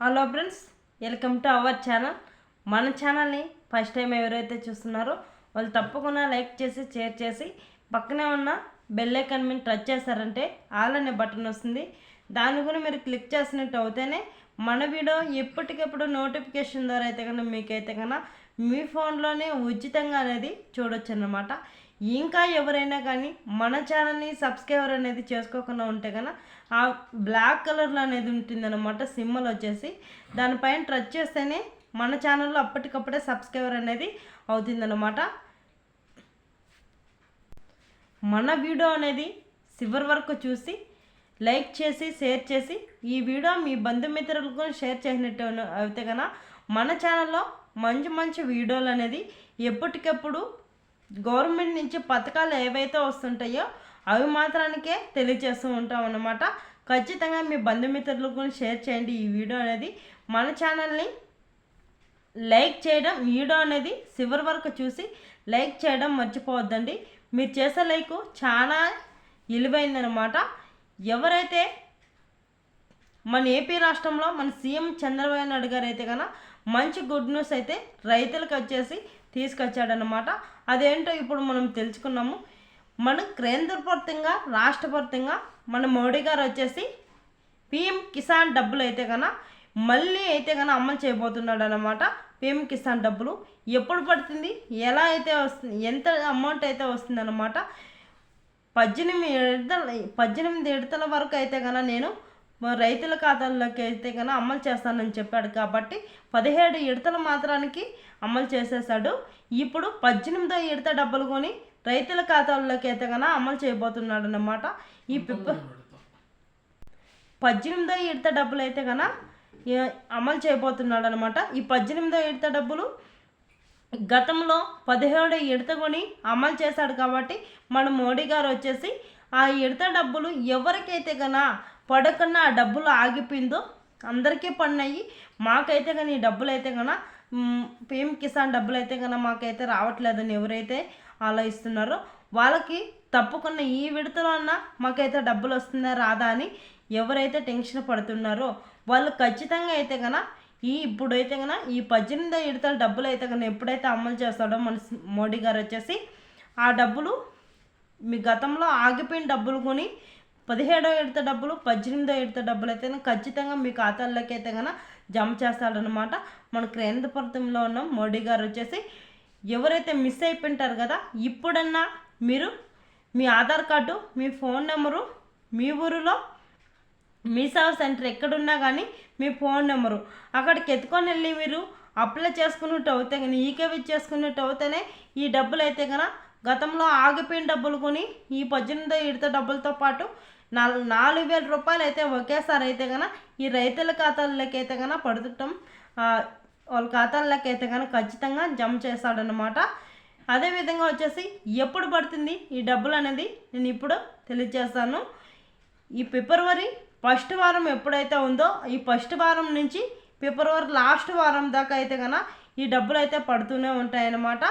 Hello friends, welcome to our channel. మన ఛానల్ని first time ఎవరైతే చూస్తున్నారో వాళ్ళు తప్పకుండా లైక్ చేసి షేర్ చేసి పక్కనే ఉన్న బెల్ ఐకాన్ మీద టచ్ చేశారంటే ఆల్ అనే బటన్ వస్తుంది. దాన్ని కూడా మీరు క్లిక్ చేసినట్టు అవుతేనే మన వీడియో ఎప్పటికప్పుడు నోటిఫికేషన్ ద్వారా అయితే కన్నా మీకైతే కన్నా మీ ఫోన్లోనే ఉచితంగా అనేది చూడొచ్చు అన్నమాట. ఇంకా ఎవరైనా కానీ మన ఛానల్ని సబ్స్క్రైబర్ అనేది చేసుకోకుండా ఉంటే కన్నా ఆ బ్లాక్ కలర్లో అనేది ఉంటుందన్నమాట. సింబల్ వచ్చేసి దానిపైన టచ్ చేస్తేనే మన ఛానల్లో అప్పటికప్పుడే సబ్స్క్రైబర్ అనేది అవుతుందన్నమాట. మన వీడియో అనేది చివరి వరకు చూసి లైక్ చేసి షేర్ చేసి ఈ వీడియో మీ బంధుమిత్రులకు షేర్ చేసినట్టు అయితే కన్నా మన ఛానల్లో మంచి మంచి వీడియోలు అనేది ఎప్పటికప్పుడు గవర్నమెంట్ నుంచి పథకాలు ఏవైతే వస్తుంటాయో అవి మాత్రానికే తెలియజేస్తూ ఉంటాం అన్నమాట. ఖచ్చితంగా మీ బంధుమిత్రులకు షేర్ చేయండి. ఈ వీడియో అనేది మన ఛానల్ని లైక్ చేయడం, వీడియో అనేది చివరి వరకు చూసి లైక్ చేయడం మర్చిపోవద్దండి. మీరు చేసే లైక్ చాలా విలువైందనమాట. ఎవరైతే మన ఏపీ రాష్ట్రంలో మన సీఎం చంద్రబాబు నాయుడు గారు అయితే కన్నా మంచి గుడ్ న్యూస్ అయితే రైతులకు వచ్చేసి తీసుకొచ్చాడనమాట. అదేంటో ఇప్పుడు మనం తెలుసుకున్నాము. మన కేంద్రపరంగా రాష్ట్రపరంగా మన మోడీ గారు వచ్చేసి పిఎం కిసాన్ డబ్బులు అయితే కన్నా మళ్ళీ అయితే కన్నా అమలు చేయబోతున్నాడు అనమాట. పిఎం కిసాన్ డబ్బులు ఎప్పుడు పడుతుంది, ఎలా అయితే వస్తుంది, ఎంత అమౌంట్ అయితే వస్తుంది అనమాట. 18 విడతల వరకు అయితే కన్నా నేను రైతుల ఖాతాల్లోకి అయితే కన్నా అమలు చేస్తానని చెప్పాడు కాబట్టి 17 విడతల మాత్రానికి అమలు చేసేసాడు. ఇప్పుడు 18వ విడత డబ్బులు కొని రైతుల ఖాతాల్లోకి అయితే కన్నా అమలు చేయబోతున్నాడు అన్నమాట. ఈ 18వ విడత డబ్బులు అయితే కన్నా అమలు చేయబోతున్నాడు అనమాట. ఈ 18వ విడత డబ్బులు గతంలో 17వ విడత కొని అమలు చేశాడు కాబట్టి మన మోడీ గారు వచ్చేసి ఆ విడత డబ్బులు ఎవరికైతే కన్నా పడకుండా ఆ డబ్బులు ఆగిపోయిందో అందరికీ పడినాయి. మాకైతే కానీ ఈ డబ్బులు అయితే కన్నా పిఎం కిసాన్ డబ్బులు అయితే కన్నా మాకైతే రావట్లేదని ఎవరైతే ఆలోచిస్తున్నారో వాళ్ళకి తప్పకుండా ఈ విడతలో అన్నా మాకైతే డబ్బులు వస్తుందా రాదా అని ఎవరైతే టెన్షన్ పడుతున్నారో వాళ్ళు ఖచ్చితంగా అయితే కన్నా ఇప్పుడైతే కన్నా ఈ 18వ విడతల డబ్బులు అయితే కన్నా ఎప్పుడైతే అమలు చేస్తాడో మన మోడీ గారు వచ్చేసి ఆ డబ్బులు మీ గతంలో ఆగిపోయిన డబ్బులు కొని 17వ విడత డబ్బులు 18వ విడత డబ్బులు అయితే ఖచ్చితంగా మీ ఖాతాల్లోకి అయితే కన్నా జమ చేస్తాడనమాట. మన కేంద్రపరంలో ఉన్న మోడీ గారు వచ్చేసి ఎవరైతే మిస్ అయిపోయింటారు కదా, ఇప్పుడన్నా మీరు మీ ఆధార్ కార్డు, మీ ఫోన్ నెంబరు, మీ ఊరిలో మీ సేవా సెంటర్ ఎక్కడున్నా కానీ మీ ఫోన్ నెంబరు అక్కడికి ఎత్తుకొని వెళ్ళి మీరు అప్లై చేసుకున్నట్టు అవుతే కానీ ఈకేవీ చేసుకున్నట్టు అవుతేనే ఈ డబ్బులు అయితే కన్నా గతంలో ఆగిపోయిన డబ్బులు కొని ఈ 18వ విడత డబ్బులతో పాటు 4,000 రూపాయలు అయితే ఒకేసారి అయితే కన్నా ఈ రైతుల ఖాతాల్లోకి అయితే కన్నా పడుతుంటాం. వాళ్ళ ఖాతాల్లోకి అయితే కన్నా ఖచ్చితంగా జమ చేస్తాడనమాట. అదేవిధంగా వచ్చేసి ఎప్పుడు పడుతుంది ఈ డబ్బులు అనేది నేను ఇప్పుడు తెలియజేస్తాను. ఈ ఫిబ్రవరి ఫస్ట్ వారం ఎప్పుడైతే ఉందో ఈ ఫస్ట్ వారం నుంచి ఫిబ్రవరి లాస్ట్ వారం దాకా అయితే కన్నా ఈ డబ్బులు అయితే పడుతూనే ఉంటాయన్నమాట.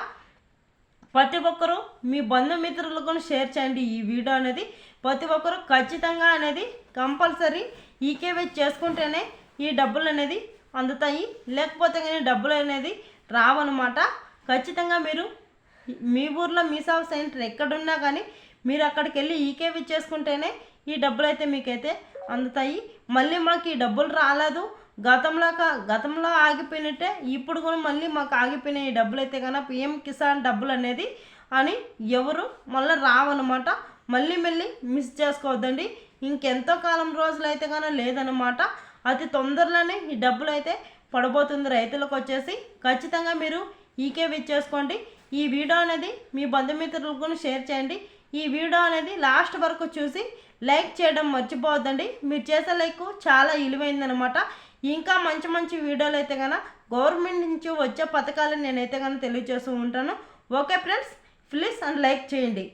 ప్రతి ఒక్కరూ మీ బంధుమిత్రులకు షేర్ చేయండి. ఈ వీడియో అనేది ప్రతి ఒక్కరూ ఖచ్చితంగా అనేది కంపల్సరీ ఈకేవై చేసుకుంటేనే ఈ డబ్బులు అనేది అందుతాయి, లేకపోతే కానీ డబ్బులు అనేది రావన్నమాట. ఖచ్చితంగా మీరు మీ ఊర్లో మీ సేవా సెంటర్ ఎక్కడున్నా కానీ మీరు అక్కడికి వెళ్ళి ఈకేవీ చేసుకుంటేనే ఈ డబ్బులు అయితే మీకైతే అందుతాయి. మళ్ళీ మాకు ఈ డబ్బులు రాలేదు, గతంలో ఆగిపోయినట్టే ఇప్పుడు కూడా మళ్ళీ మాకు ఆగిపోయిన ఈ డబ్బులు అయితే కన్నా పిఎం కిసాన్ డబ్బులు అనేది అని ఎవరు మళ్ళీ రావన్నమాట. మళ్ళీ మిస్ చేసుకోవద్దండి. ఇంకెంతో కాలం రోజులు అయితే కానీ లేదన్నమాట. అతి తొందరలోనే ఈ డబ్బులు అయితే పడబోతుంది రైతులకు వచ్చేసి. ఖచ్చితంగా మీరు ఈకేవీ చేసుకోండి. ఈ వీడియో అనేది మీ బంధుమిత్రులకు షేర్ చేయండి. ఈ వీడియో అనేది లాస్ట్ వరకు చూసి లైక్ చేయడం మర్చిపోవద్దండి. మీరు చేసే లైక్ చాలా విలువైందనమాట. ఇంకా మంచి మంచి వీడియోలు అయితే కన్నా గవర్నమెంట్ నుంచి వచ్చే పథకాలను నేనైతే కన్నా తెలియజేస్తూ ఉంటాను. Okay friends, please and like చేయండి.